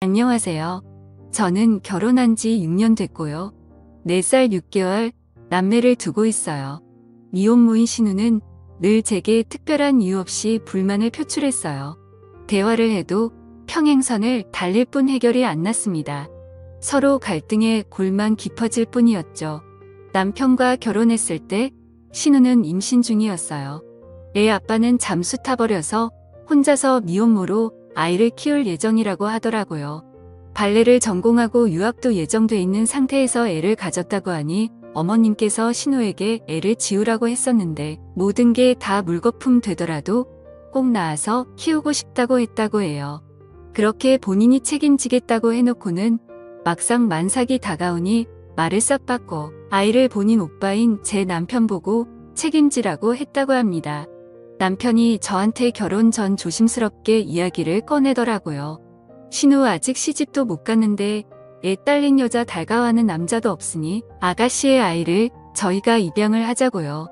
안녕하세요. 저는 결혼한 지 6년 됐고요. 4살 6개월 남매를 두고 있어요. 미혼모인 신우는 늘 제게 특별한 이유 없이 불만을 표출했어요. 대화를 해도 평행선을 달릴 뿐 해결이 안 났습니다. 서로 갈등에 골만 깊어질 뿐이었죠. 남편과 결혼했을 때 신우는 임신 중이었어요. 애 아빠는 잠수 타버려서 혼자서 미혼모로 아이를 키울 예정이라고 하더라고요. 발레를 전공하고 유학도 예정돼 있는 상태에서 애를 가졌다고 하니 어머님께서 신우에게 애를 지우라고 했었는데 모든 게 다 물거품 되더라도 꼭 낳아서 키우고 싶다고 했다고 해요. 그렇게 본인이 책임지겠다고 해놓고는 막상 만삭이 다가오니 말을 싹 바꿔 아이를 본인 오빠인 제 남편 보고 책임지라고 했다고 합니다. 남편이 저한테 결혼 전 조심스럽게 이야기를 꺼내더라고요. 신우 아직 시집도 못 갔는데 애 딸린 여자 달가워하는 남자도 없으니 아가씨의 아이를 저희가 입양을 하자고요.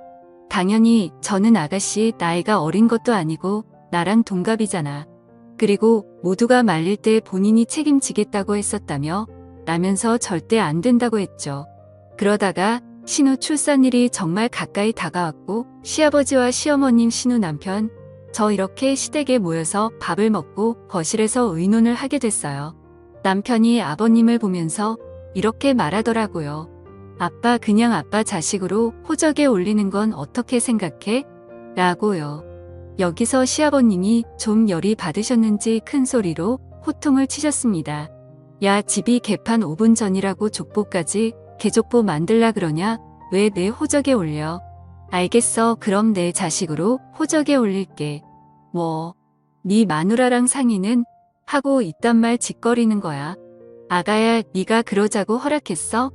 당연히 저는 아가씨 나이가 어린 것도 아니고 나랑 동갑이잖아. 그리고 모두가 말릴 때 본인이 책임지겠다고 했었다며 라면서 절대 안 된다고 했죠. 그러다가 신우 출산일이 정말 가까이 다가왔고 시아버지와 시어머님 신우 남편 저 이렇게 시댁에 모여서 밥을 먹고 거실에서 의논을 하게 됐어요. 남편이 아버님을 보면서 이렇게 말하더라고요. 아빠 그냥 아빠 자식으로 호적에 올리는 건 어떻게 생각해? 라고요. 여기서 시아버님이 좀 열이 받으셨는지 큰 소리로 호통을 치셨습니다. 야 집이 개판 5분 전이라고 족보까지 개족보 만들라 그러냐? 왜 내 호적에 올려? 알겠어. 그럼 내 자식으로 호적에 올릴게. 뭐? 네 마누라랑 상의는? 하고 이딴 말 짓거리는 거야. 아가야 네가 그러자고 허락했어?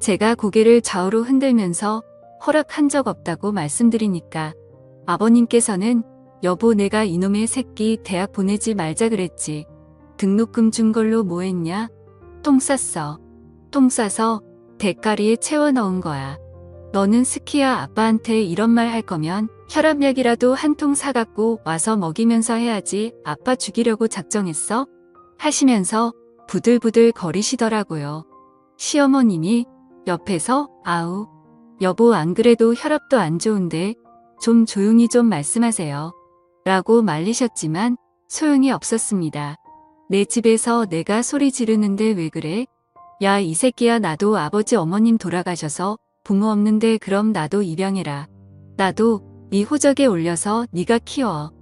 제가 고개를 좌우로 흔들면서 허락한 적 없다고 말씀드리니까 아버님께서는 여보 내가 이놈의 새끼 대학 보내지 말자 그랬지. 등록금 준 걸로 뭐 했냐? 똥 쌌어. 똥 싸서 대가리에 채워 넣은 거야. 너는 스키야 아빠한테 이런 말 할 거면 혈압약이라도 한 통 사갖고 와서 먹이면서 해야지 아빠 죽이려고 작정했어? 하시면서 부들부들 거리시더라고요. 시어머님이 옆에서 아우 여보 안 그래도 혈압도 안 좋은데 좀 조용히 좀 말씀하세요. 라고 말리셨지만 소용이 없었습니다. 내 집에서 내가 소리 지르는데 왜 그래? 야 이 새끼야 나도 아버지 어머님 돌아가셔서 부모 없는데 그럼 나도 입양해라. 나도 네 호적에 올려서 네가 키워.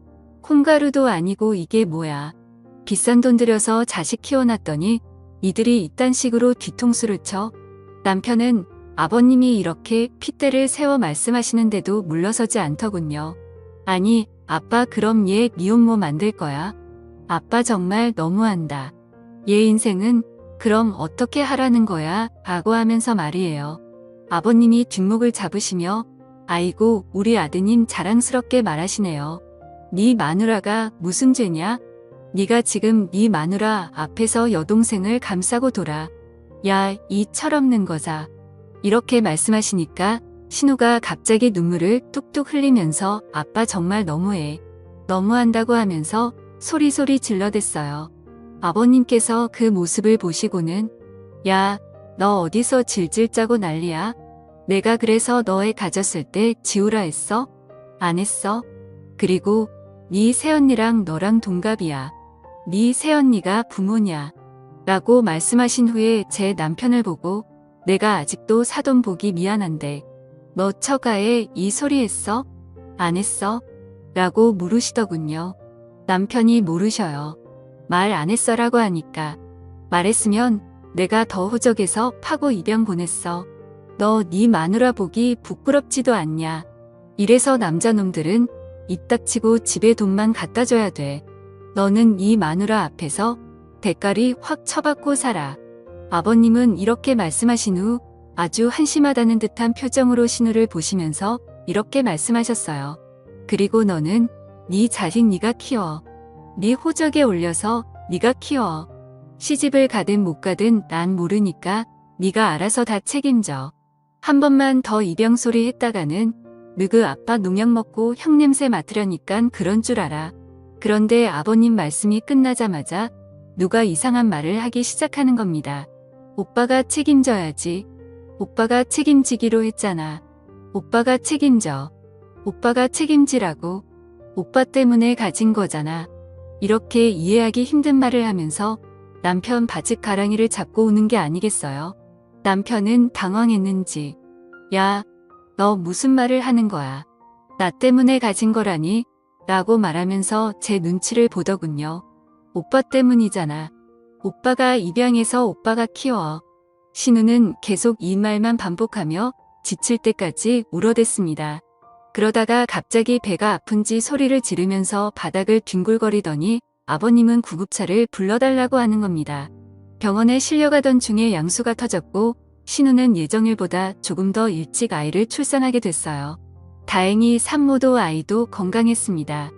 콩가루도 아니고 이게 뭐야. 비싼 돈 들여서 자식 키워놨더니 이들이 이딴 식으로 뒤통수를 쳐. 남편은 아버님이 이렇게 핏대를 세워 말씀하시는데도 물러서지 않더군요. 아니 아빠 그럼 얘 미혼모 만들 거야? 아빠 정말 너무한다. 얘 인생은 그럼 어떻게 하라는 거야? 라고 하면서 말이에요. 아버님이 뒷목을 잡으시며 아이고 우리 아드님 자랑스럽게 말하시네요. 네 마누라가 무슨 죄냐? 네가 지금 네 마누라 앞에서 여동생을 감싸고 돌아. 야 이 철없는 거사. 이렇게 말씀하시니까 신우가 갑자기 눈물을 뚝뚝 흘리면서 아빠 정말 너무해. 너무한다고 하면서 소리소리 질러댔어요. 아버님께서 그 모습을 보시고는 야, 너 어디서 질질 짜고 난리야? 내가 그래서 너 애 가졌을 때 지우라 했어? 안 했어? 그리고 네 새언니랑 너랑 동갑이야. 네 새언니가 부모냐? 라고 말씀하신 후에 제 남편을 보고 내가 아직도 사돈 보기 미안한데 너 처가에 이 소리 했어? 안 했어? 라고 물으시더군요. 남편이 모르셔요. 말 안 했어라고 하니까 말했으면 내가 더 호적에서 파고 입양 보냈어. 너 네 마누라 보기 부끄럽지도 않냐. 이래서 남자놈들은 입 닥치고 집에 돈만 갖다 줘야 돼. 너는 네 마누라 앞에서 대가리 확 쳐박고 살아. 아버님은 이렇게 말씀하신 후 아주 한심하다는 듯한 표정으로 신우를 보시면서 이렇게 말씀하셨어요. 그리고 너는 네 자식 네가 키워. 네 호적에 올려서 네가 키워. 시집을 가든 못 가든 난 모르니까 네가 알아서 다 책임져. 한 번만 더 입양 소리 했다가는 느그 아빠 농약 먹고 형냄새 맡으려니깐 그런 줄 알아. 그런데 아버님 말씀이 끝나자마자 누가 이상한 말을 하기 시작하는 겁니다. 오빠가 책임져야지. 오빠가 책임지기로 했잖아. 오빠가 책임져. 오빠가 책임지라고. 오빠 때문에 가진 거잖아. 이렇게 이해하기 힘든 말을 하면서 남편 바짓가랑이를 잡고 우는 게 아니겠어요? 남편은 당황했는지 야, 너 무슨 말을 하는 거야? 나 때문에 가진 거라니? 라고 말하면서 제 눈치를 보더군요. 오빠 때문이잖아. 오빠가 입양해서 오빠가 키워. 신우는 계속 이 말만 반복하며 지칠 때까지 울어댔습니다. 그러다가 갑자기 배가 아픈지 소리를 지르면서 바닥을 뒹굴거리더니 아버님은 구급차를 불러달라고 하는 겁니다. 병원에 실려가던 중에 양수가 터졌고 신우는 예정일보다 조금 더 일찍 아이를 출산하게 됐어요. 다행히 산모도 아이도 건강했습니다.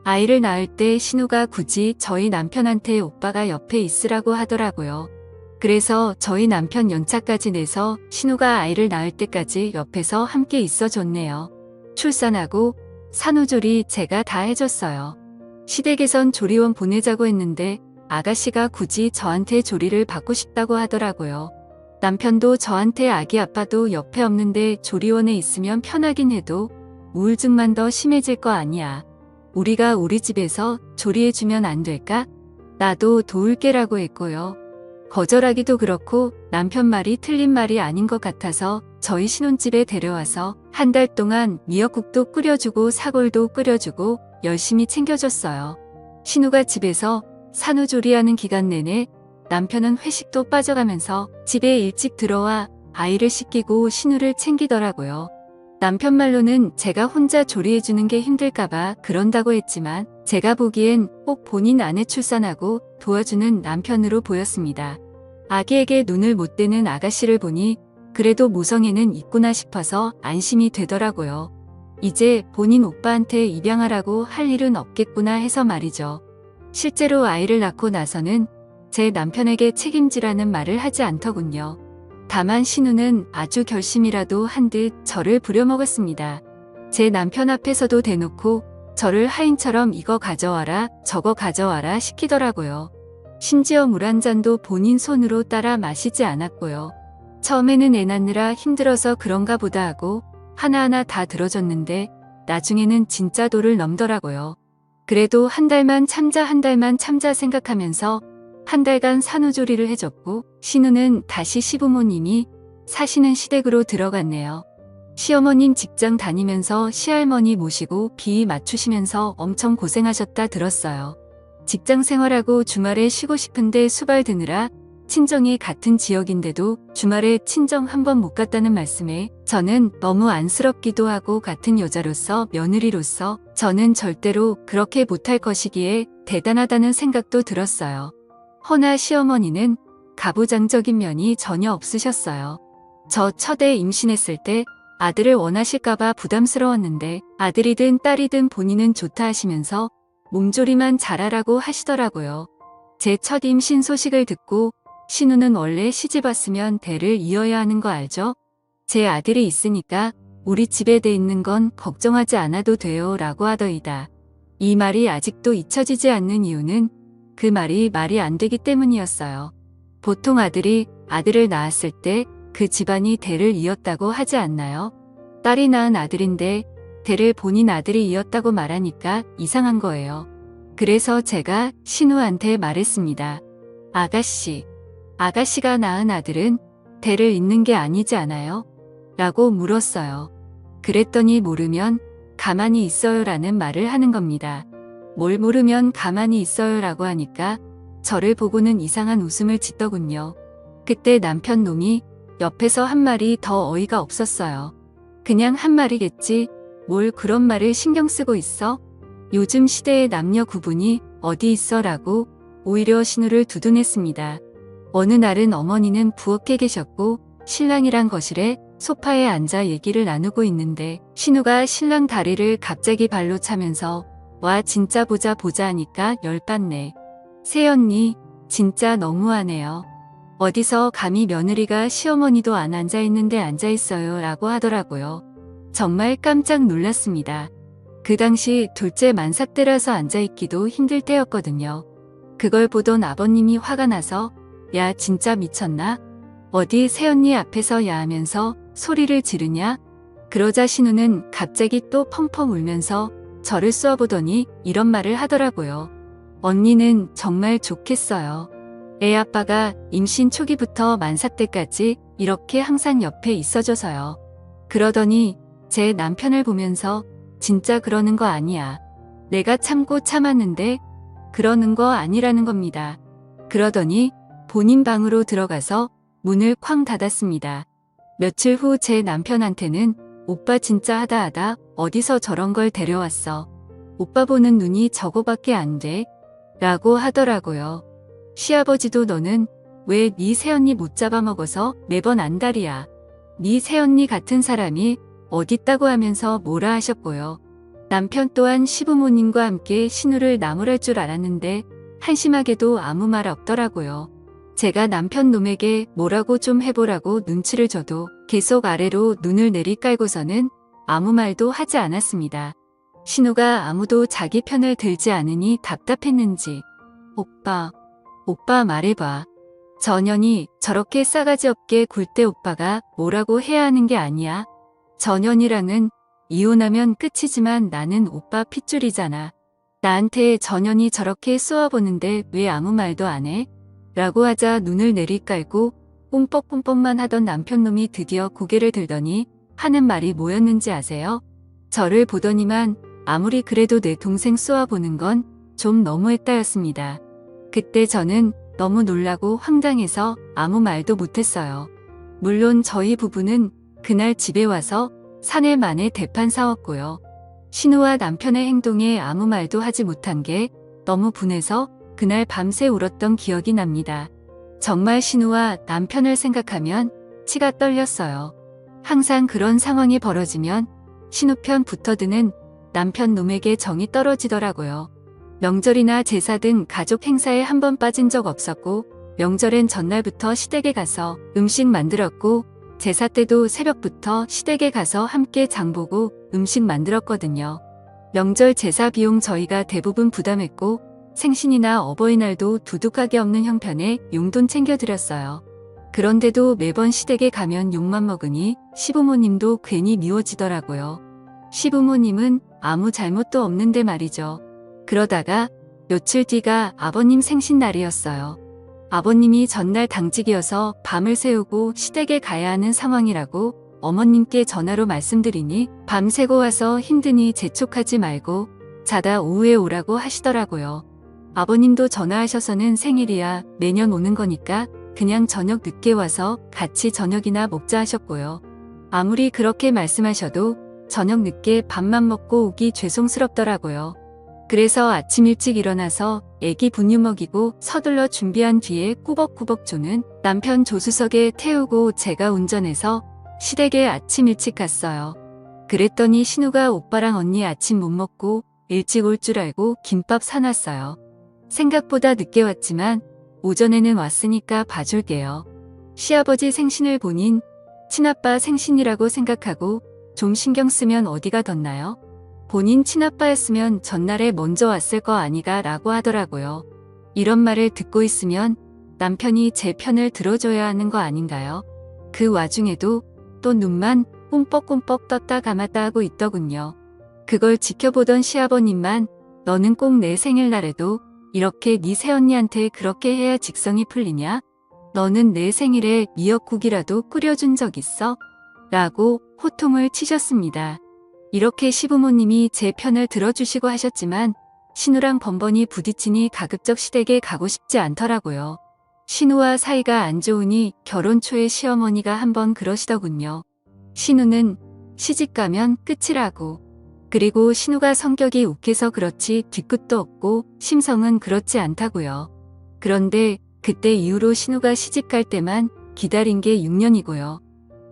아이를 낳을 때 신우가 굳이 저희 남편한테 오빠가 옆에 있으라고 하더라고요. 그래서 저희 남편 연차까지 내서 신우가 아이를 낳을 때까지 옆에서 함께 있어줬네요. 출산하고 산후조리 제가 다 해줬어요. 시댁에선 조리원 보내자고 했는데 아가씨가 굳이 저한테 조리를 받고 싶다고 하더라고요. 남편도 저한테 아기 아빠도 옆에 없는데 조리원에 있으면 편하긴 해도 우울증만 더 심해질 거 아니야. 우리가 우리 집에서 조리해주면 안 될까? 나도 도울게라고 했고요. 거절하기도 그렇고 남편 말이 틀린 말이 아닌 것 같아서 저희 신혼집에 데려와서 한 달 동안 미역국도 끓여주고 사골도 끓여주고 열심히 챙겨줬어요. 신우가 집에서 산후조리하는 기간 내내 남편은 회식도 빠져가면서 집에 일찍 들어와 아이를 씻기고 신우를 챙기더라고요. 남편 말로는 제가 혼자 조리해주는 게 힘들까봐 그런다고 했지만 제가 보기엔 꼭 본인 아내 출산하고 도와주는 남편으로 보였습니다. 아기에게 눈을 못 떼는 아가씨를 보니 그래도 모성애는 있구나 싶어서 안심이 되더라고요. 이제 본인 오빠한테 입양하라고 할 일은 없겠구나 해서 말이죠. 실제로 아이를 낳고 나서는 제 남편에게 책임지라는 말을 하지 않더군요. 다만 신우는 아주 결심이라도 한 듯 저를 부려먹었습니다. 제 남편 앞에서도 대놓고 저를 하인처럼 이거 가져와라 저거 가져와라 시키더라고요. 심지어 물 한 잔도 본인 손으로 따라 마시지 않았고요. 처음에는 애 낳느라 힘들어서 그런가 보다 하고 하나하나 다 들어줬는데 나중에는 진짜 도를 넘더라고요. 그래도 한 달만 참자 생각하면서 한 달간 산후조리를 해줬고 신우는 다시 시부모님이 사시는 시댁으로 들어갔네요. 시어머님 직장 다니면서 시할머니 모시고 비위 맞추시면서 엄청 고생하셨다 들었어요. 직장 생활하고 주말에 쉬고 싶은데 수발 드느라 친정이 같은 지역인데도 주말에 친정 한 번 못 갔다는 말씀에 저는 너무 안쓰럽기도 하고 같은 여자로서 며느리로서 저는 절대로 그렇게 못할 것이기에 대단하다는 생각도 들었어요. 허나 시어머니는 가부장적인 면이 전혀 없으셨어요. 저 첫애 임신했을 때 아들을 원하실까봐 부담스러웠는데 아들이든 딸이든 본인은 좋다 하시면서 몸조리만 잘하라고 하시더라고요. 제 첫 임신 소식을 듣고 신우는 원래 시집 왔으면 대를 이어야 하는 거 알죠? 제 아들이 있으니까 우리 집에 돼 있는 건 걱정하지 않아도 돼요 라고 하더이다. 이 말이 아직도 잊혀지지 않는 이유는 그 말이 안 되기 때문이었어요. 보통 아들이 아들을 낳았을 때 그 집안이 대를 이었다고 하지 않나요? 딸이 낳은 아들인데 대를 본인 아들이 이었다고 말하니까 이상한 거예요. 그래서 제가 신우한테 말했습니다. 아가씨가 낳은 아들은 대를 잇는 게 아니지 않아요? 라고 물었어요. 그랬더니 모르면 가만히 있어요 라는 말을 하는 겁니다. 뭘 모르면 가만히 있어요 라고 하니까 저를 보고는 이상한 웃음을 짓더군요. 그때 남편 놈이 옆에서 한 말이 더 어이가 없었어요. 그냥 한 말이겠지. 뭘 그런 말을 신경 쓰고 있어? 요즘 시대의 남녀 구분이 어디 있어 라고 오히려 신우를 두둔했습니다. 어느 날은 어머니는 부엌에 계셨고 신랑이랑 거실에 소파에 앉아 얘기를 나누고 있는데 신우가 신랑 다리를 갑자기 발로 차면서 와 진짜 보자 하니까 열받네. 새언니 진짜 너무하네요. 어디서 감히 며느리가 시어머니도 안 앉아있는데 앉아있어요 라고 하더라고요. 정말 깜짝 놀랐습니다. 그 당시 둘째 만삭 때라서 앉아있기도 힘들 때였거든요. 그걸 보던 아버님이 화가 나서 야 진짜 미쳤나? 어디 새언니 앞에서 야 하면서 소리를 지르냐? 그러자 신우는 갑자기 또 펑펑 울면서 저를 쏘아보더니 이런 말을 하더라고요. 언니는 정말 좋겠어요. 애 아빠가 임신 초기부터 만사 때까지 이렇게 항상 옆에 있어줘서요. 그러더니 제 남편을 보면서 진짜 그러는 거 아니야. 내가 참고 참았는데 그러는 거 아니라는 겁니다. 그러더니 본인 방으로 들어가서 문을 쾅 닫았습니다. 며칠 후 제 남편한테는 오빠 진짜 하다하다 어디서 저런 걸 데려왔어. 오빠 보는 눈이 저거밖에 안 돼. 라고 하더라고요. 시아버지도 너는 왜 네 새언니 못 잡아먹어서 매번 안달이야. 네 새언니 같은 사람이 어딨다고 하면서 뭐라 하셨고요. 남편 또한 시부모님과 함께 신우를 나무랄 줄 알았는데 한심하게도 아무 말 없더라고요. 제가 남편 놈에게 뭐라고 좀 해보라고 눈치를 줘도 계속 아래로 눈을 내리깔고서는 아무 말도 하지 않았습니다. 신우가 아무도 자기 편을 들지 않으니 답답했는지 오빠 말해봐. 전현이 저렇게 싸가지 없게 굴 때 오빠가 뭐라고 해야 하는 게 아니야. 전현이랑은 이혼하면 끝이지만 나는 오빠 핏줄이잖아. 나한테 전현이 저렇게 쏘아보는데 왜 아무 말도 안 해? 라고 하자 눈을 내리깔고 꼼뻑꼼뻑만 하던 남편놈이 드디어 고개를 들더니 하는 말이 뭐였는지 아세요? 저를 보더니만 아무리 그래도 내 동생 쏘아보는 건 좀 너무했다였습니다. 그때 저는 너무 놀라고 황당해서 아무 말도 못했어요. 물론 저희 부부는 그날 집에 와서 사내 만에 대판 싸웠고요. 신우와 남편의 행동에 아무 말도 하지 못한 게 너무 분해서 그날 밤새 울었던 기억이 납니다. 정말 신우와 남편을 생각하면 치가 떨렸어요. 항상 그런 상황이 벌어지면 신우 편 붙어드는 남편 놈에게 정이 떨어지더라고요. 명절이나 제사 등 가족 행사에 한 번 빠진 적 없었고 명절엔 전날부터 시댁에 가서 음식 만들었고 제사 때도 새벽부터 시댁에 가서 함께 장보고 음식 만들었거든요. 명절 제사 비용 저희가 대부분 부담했고 생신이나 어버이날도 두둑하게 없는 형편에 용돈 챙겨드렸어요. 그런데도 매번 시댁에 가면 욕만 먹으니 시부모님도 괜히 미워지더라고요. 시부모님은 아무 잘못도 없는데 말이죠. 그러다가 며칠 뒤가 아버님 생신날이었어요. 아버님이 전날 당직이어서 밤을 새우고 시댁에 가야 하는 상황이라고 어머님께 전화로 말씀드리니 밤새고 와서 힘드니 재촉하지 말고 자다 오후에 오라고 하시더라고요. 아버님도 전화하셔서는 생일이야 매년 오는 거니까 그냥 저녁 늦게 와서 같이 저녁이나 먹자 하셨고요. 아무리 그렇게 말씀하셔도 저녁 늦게 밥만 먹고 오기 죄송스럽더라고요. 그래서 아침 일찍 일어나서 애기 분유 먹이고 서둘러 준비한 뒤에 꾸벅꾸벅 조는 남편 조수석에 태우고 제가 운전해서 시댁에 아침 일찍 갔어요. 그랬더니 신우가 오빠랑 언니 아침 못 먹고 일찍 올 줄 알고 김밥 사놨어요. 생각보다 늦게 왔지만 오전에는 왔으니까 봐줄게요. 시아버지 생신을 본인 친아빠 생신이라고 생각하고 좀 신경 쓰면 어디가 덧나요? 본인 친아빠였으면 전날에 먼저 왔을 거 아니가 라고 하더라고요. 이런 말을 듣고 있으면 남편이 제 편을 들어줘야 하는 거 아닌가요? 그 와중에도 또 눈만 꼼뻑꼼뻑 떴다 감았다 하고 있더군요. 그걸 지켜보던 시아버님만 너는 꼭 내 생일날에도 이렇게 네 새언니한테 그렇게 해야 직성이 풀리냐? 너는 내 생일에 미역국이라도 끓여준 적 있어? 라고 호통을 치셨습니다. 이렇게 시부모님이 제 편을 들어주시고 하셨지만 신우랑 번번이 부딪히니 가급적 시댁에 가고 싶지 않더라고요. 신우와 사이가 안 좋으니 결혼 초에 시어머니가 한번 그러시더군요. 신우는 시집가면 끝이라고. 그리고 신우가 성격이 욱해서 그렇지 뒤끝도 없고 심성은 그렇지 않다고요. 그런데 그때 이후로 신우가 시집갈 때만 기다린 게 6년이고요.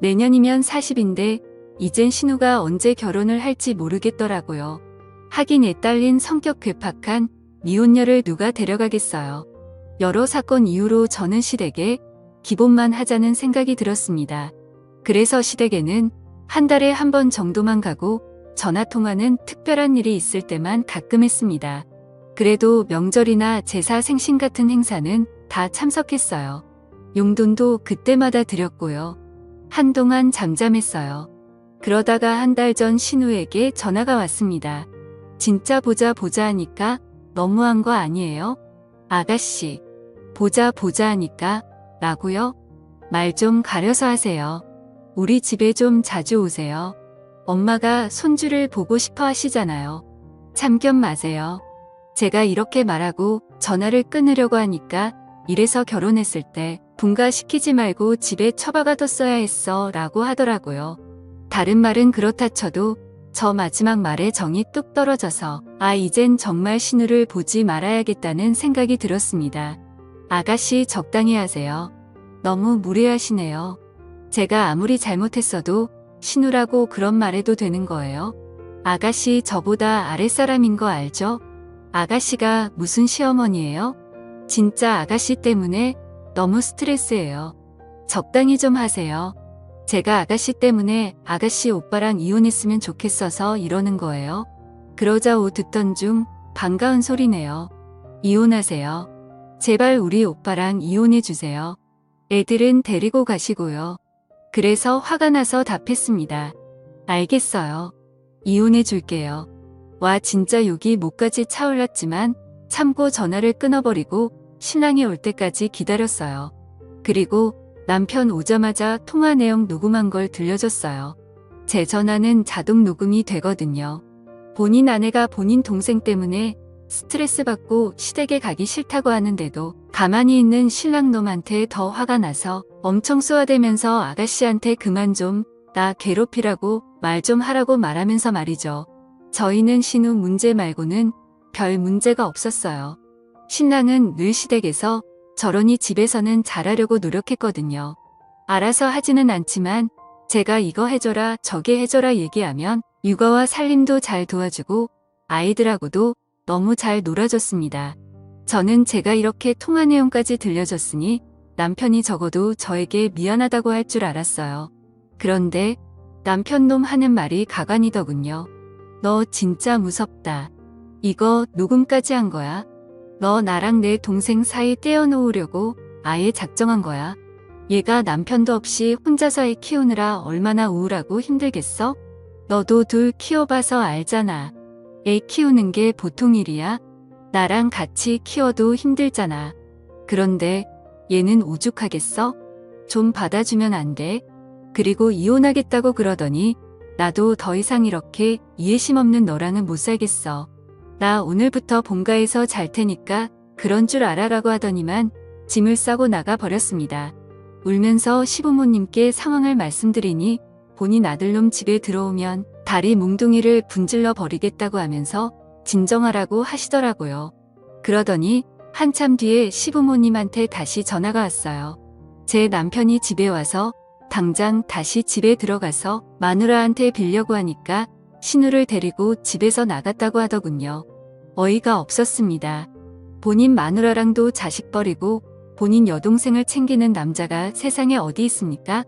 내년이면 40인데 이젠 신우가 언제 결혼을 할지 모르겠더라고요. 하긴 애 딸린 성격 괴팍한 미혼녀를 누가 데려가겠어요. 여러 사건 이후로 저는 시댁에 기본만 하자는 생각이 들었습니다. 그래서 시댁에는 한 달에 한 번 정도만 가고 전화통화는 특별한 일이 있을 때만 가끔 했습니다. 그래도 명절이나 제사 생신 같은 행사는 다 참석했어요. 용돈도 그때마다 드렸고요. 한동안 잠잠했어요. 그러다가 한 달 전 신우에게 전화가 왔습니다. 진짜 보자 하니까 너무한 거 아니에요? 아가씨, 보자 하니까 라고요? 말 좀 가려서 하세요. 우리 집에 좀 자주 오세요. 엄마가 손주를 보고 싶어 하시잖아요. 참견 마세요. 제가 이렇게 말하고 전화를 끊으려고 하니까 이래서 결혼했을 때 분가시키지 말고 집에 처박아 뒀어야 했어 라고 하더라고요. 다른 말은 그렇다 쳐도 저 마지막 말에 정이 뚝 떨어져서 이젠 정말 신우를 보지 말아야겠다는 생각이 들었습니다. 아가씨 적당히 하세요. 너무 무례하시네요. 제가 아무리 잘못했어도 신우라고 그런 말해도 되는 거예요? 아가씨 저보다 아랫사람인 거 알죠? 아가씨가 무슨 시어머니예요? 진짜 아가씨 때문에 너무 스트레스예요. 적당히 좀 하세요. 제가 아가씨 때문에 아가씨 오빠랑 이혼했으면 좋겠어서 이러는 거예요. 그러자 듣던 중 반가운 소리네요. 이혼하세요. 제발 우리 오빠랑 이혼해 주세요. 애들은 데리고 가시고요. 그래서 화가 나서 답했습니다. 알겠어요. 이혼해 줄게요. 와 진짜 욕이 목까지 차올랐지만 참고 전화를 끊어버리고 신랑이 올 때까지 기다렸어요. 그리고 남편 오자마자 통화 내용 녹음한 걸 들려줬어요. 제 전화는 자동 녹음이 되거든요. 본인 아내가 본인 동생 때문에 스트레스 받고 시댁에 가기 싫다고 하는데도 가만히 있는 신랑놈한테 더 화가 나서 엄청 쏘아대면서 아가씨한테 그만 좀 나 괴롭히라고 말 좀 하라고 말하면서 말이죠. 저희는 신우 문제 말고는 별 문제가 없었어요. 신랑은 늘 시댁에서 저러니 집에서는 잘하려고 노력했거든요. 알아서 하지는 않지만 제가 이거 해줘라 저게 해줘라 얘기하면 육아와 살림도 잘 도와주고 아이들하고도 너무 잘 놀아줬습니다. 저는 제가 이렇게 통화 내용까지 들려줬으니 남편이 적어도 저에게 미안하다고 할 줄 알았어요. 그런데 남편놈 하는 말이 가관이더군요. 너 진짜 무섭다. 이거 녹음까지 한 거야? 너 나랑 내 동생 사이 떼어놓으려고 아예 작정한 거야? 얘가 남편도 없이 혼자서 애 키우느라 얼마나 우울하고 힘들겠어? 너도 둘 키워봐서 알잖아. 애 키우는 게 보통 일이야? 나랑 같이 키워도 힘들잖아. 그런데 얘는 오죽하겠어? 좀 받아주면 안 돼? 그리고 이혼하겠다고 그러더니 나도 더 이상 이렇게 이해심 없는 너랑은 못 살겠어. 나 오늘부터 본가에서 잘 테니까 그런 줄 알아라고 하더니만 짐을 싸고 나가 버렸습니다. 울면서 시부모님께 상황을 말씀드리니 본인 아들놈 집에 들어오면 다리 뭉둥이를 분질러 버리겠다고 하면서 진정하라고 하시더라고요. 그러더니 한참 뒤에 시부모님한테 다시 전화가 왔어요. 제 남편이 집에 와서 당장 다시 집에 들어가서 마누라한테 빌려고 하니까 신우를 데리고 집에서 나갔다고 하더군요. 어이가 없었습니다. 본인 마누라랑도 자식 버리고 본인 여동생을 챙기는 남자가 세상에 어디 있습니까?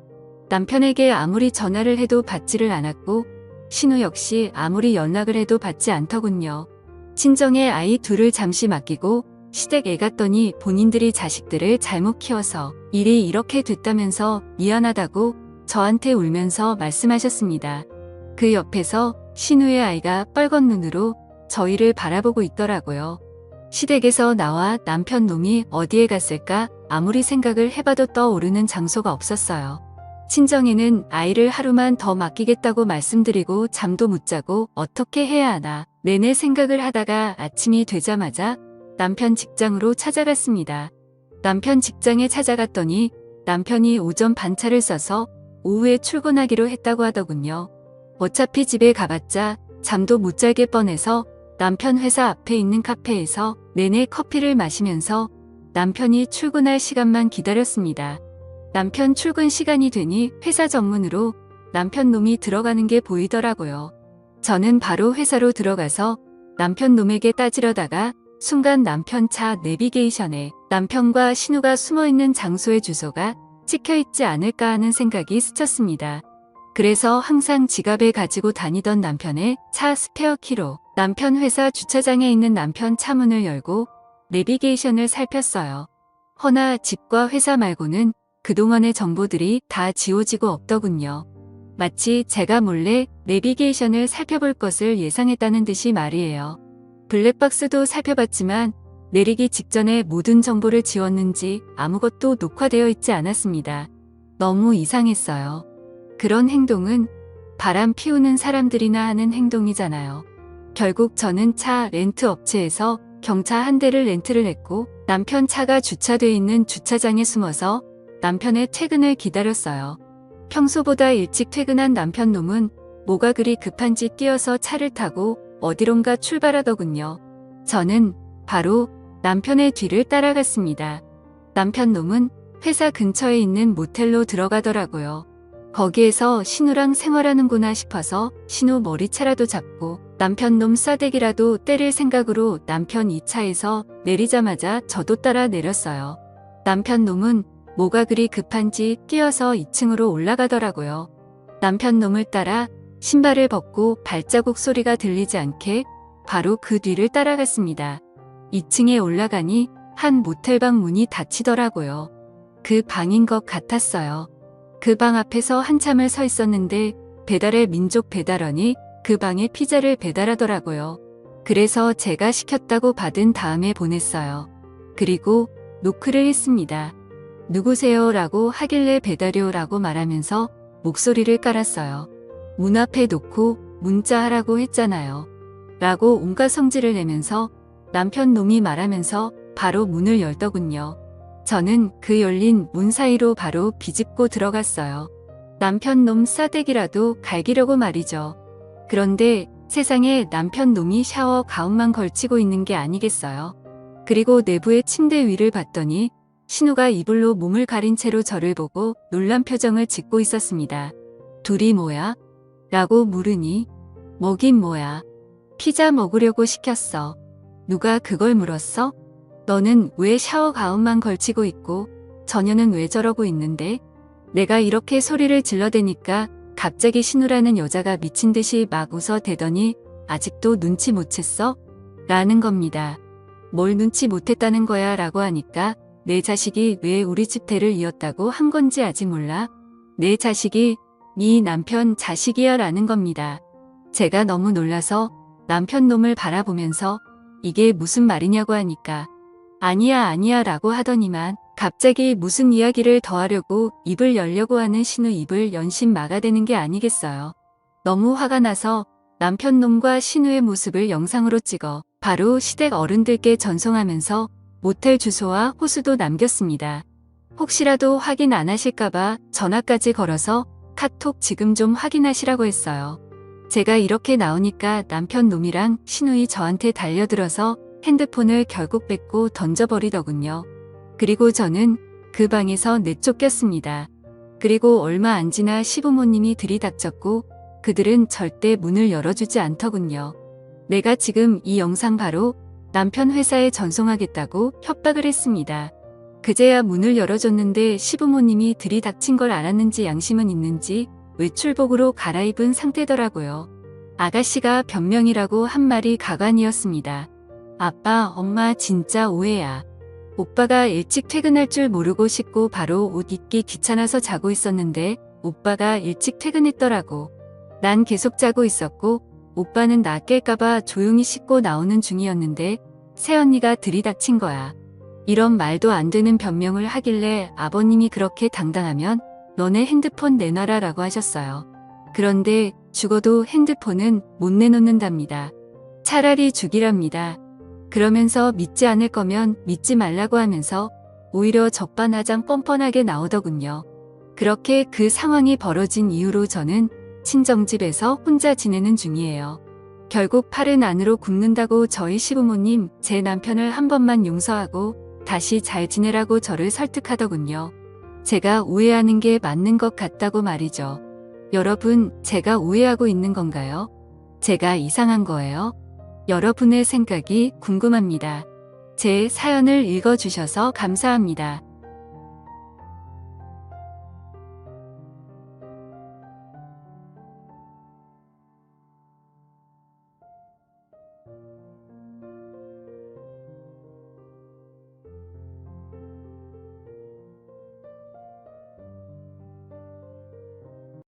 남편에게 아무리 전화를 해도 받지를 않았고 신우 역시 아무리 연락을 해도 받지 않더군요. 친정에 아이 둘을 잠시 맡기고 시댁 애 갔더니 본인들이 자식들을 잘못 키워서 일이 이렇게 됐다면서 미안하다고 저한테 울면서 말씀하셨습니다. 그 옆에서 신우의 아이가 빨간 눈으로 저희를 바라보고 있더라고요. 시댁에서 나와 남편 놈이 어디에 갔을까 아무리 생각을 해봐도 떠오르는 장소가 없었어요. 친정에는 아이를 하루만 더 맡기겠다고 말씀드리고 잠도 못 자고 어떻게 해야 하나 내내 생각을 하다가 아침이 되자마자 남편 직장으로 찾아갔습니다. 남편 직장에 찾아갔더니 남편이 오전 반차를 써서 오후에 출근하기로 했다고 하더군요. 어차피 집에 가봤자 잠도 못 자게 뻔해서 남편 회사 앞에 있는 카페에서 내내 커피를 마시면서 남편이 출근할 시간만 기다렸습니다. 남편 출근 시간이 되니 회사 정문으로 남편 놈이 들어가는 게 보이더라고요. 저는 바로 회사로 들어가서 남편 놈에게 따지려다가 순간 남편 차 내비게이션에 남편과 신우가 숨어있는 장소의 주소가 찍혀있지 않을까 하는 생각이 스쳤습니다. 그래서 항상 지갑에 가지고 다니던 남편의 차 스페어 키로 남편 회사 주차장에 있는 남편 차 문을 열고 내비게이션을 살폈어요. 허나 집과 회사 말고는 그동안의 정보들이 다 지워지고 없더군요. 마치 제가 몰래 내비게이션을 살펴볼 것을 예상했다는 듯이 말이에요. 블랙박스도 살펴봤지만 내리기 직전에 모든 정보를 지웠는지 아무것도 녹화되어 있지 않았습니다. 너무 이상했어요. 그런 행동은 바람 피우는 사람들이나 하는 행동이잖아요. 결국 저는 차 렌트 업체에서 경차 한 대를 렌트를 했고 남편 차가 주차돼 있는 주차장에 숨어서 남편의 퇴근을 기다렸어요. 평소보다 일찍 퇴근한 남편 놈은 뭐가 그리 급한지 뛰어서 차를 타고 어디론가 출발하더군요. 저는 바로 남편의 뒤를 따라갔습니다. 남편 놈은 회사 근처에 있는 모텔로 들어가더라고요. 거기에서 신우랑 생활하는구나 싶어서 신우 머리채라도 잡고 남편 놈 싸대기라도 때릴 생각으로 남편 2차에서 내리자마자 저도 따라 내렸어요. 남편 놈은 뭐가 그리 급한지 뛰어서 2층으로 올라가더라고요. 남편 놈을 따라 신발을 벗고 발자국 소리가 들리지 않게 바로 그 뒤를 따라갔습니다. 2층에 올라가니 한 모텔방 문이 닫히더라고요. 그 방인 것 같았어요. 그 방 앞에서 한참을 서 있었는데 배달의 민족 배달원이 그 방에 피자를 배달하더라고요. 그래서 제가 시켰다고 받은 다음에 보냈어요. 그리고 노크를 했습니다. 누구세요? 라고 하길래 배달이요 라고 말하면서 목소리를 깔았어요. 문 앞에 놓고 문자하라고 했잖아요. 라고 온갖 성질을 내면서 남편 놈이 말하면서 바로 문을 열더군요. 저는 그 열린 문 사이로 바로 비집고 들어갔어요. 남편 놈 싸대기라도 갈기려고 말이죠. 그런데 세상에 남편 놈이 샤워 가운만 걸치고 있는 게 아니겠어요. 그리고 내부의 침대 위를 봤더니 신우가 이불로 몸을 가린 채로 저를 보고 놀란 표정을 짓고 있었습니다. 둘이 뭐야? 라고 물으니 뭐긴 뭐야. 피자 먹으려고 시켰어. 누가 그걸 물었어? 너는 왜 샤워 가운만 걸치고 있고 저녀는 왜 저러고 있는데? 내가 이렇게 소리를 질러대니까 갑자기 신우라는 여자가 미친 듯이 막 웃어대더니 아직도 눈치 못 챘어? 라는 겁니다. 뭘 눈치 못했다는 거야 라고 하니까 내 자식이 왜 우리 집 대를 이었다고 한 건지 아직 몰라? 내 자식이 네 남편 자식이야 라는 겁니다. 제가 너무 놀라서 남편 놈을 바라보면서 이게 무슨 말이냐고 하니까 아니야 라고 하더니만 갑자기 무슨 이야기를 더 하려고 입을 열려고 하는 신우 입을 연신 막아대는 게 아니겠어요. 너무 화가 나서 남편 놈과 신우의 모습을 영상으로 찍어 바로 시댁 어른들께 전송하면서 모텔 주소와 호수도 남겼습니다. 혹시라도 확인 안 하실까봐 전화까지 걸어서 카톡 지금 좀 확인하시라고 했어요. 제가 이렇게 나오니까 남편 놈이랑 신우이 저한테 달려들어서 핸드폰을 결국 뺏고 던져버리더군요. 그리고 저는 그 방에서 내쫓겼습니다. 그리고 얼마 안 지나 시부모님이 들이닥쳤고 그들은 절대 문을 열어주지 않더군요. 내가 지금 이 영상 바로 남편 회사에 전송하겠다고 협박을 했습니다. 그제야 문을 열어줬는데 시부모님이 들이닥친 걸 알았는지 양심은 있는지 외출복으로 갈아입은 상태더라고요. 아가씨가 변명이라고 한 말이 가관이었습니다. 아빠, 엄마 진짜 오해야. 오빠가 일찍 퇴근할 줄 모르고 씻고 바로 옷 입기 귀찮아서 자고 있었는데 오빠가 일찍 퇴근했더라고. 난 계속 자고 있었고 오빠는 나 깰까봐 조용히 씻고 나오는 중이었는데 새언니가 들이닥친 거야. 이런 말도 안 되는 변명을 하길래 아버님이 그렇게 당당하면 너네 핸드폰 내놔라 라고 하셨어요. 그런데 죽어도 핸드폰은 못 내놓는답니다. 차라리 죽이랍니다. 그러면서 믿지 않을 거면 믿지 말라고 하면서 오히려 적반하장 뻔뻔하게 나오더군요. 그렇게 그 상황이 벌어진 이후로 저는 친정집에서 혼자 지내는 중이에요. 결국 팔은 안으로 굽는다고 저희 시부모님 제 남편을 한 번만 용서하고 다시 잘 지내라고 저를 설득하더군요. 제가 오해하는 게 맞는 것 같다고 말이죠. 여러분, 제가 오해하고 있는 건가요? 제가 이상한 거예요? 여러분의 생각이 궁금합니다. 제 사연을 읽어주셔서 감사합니다.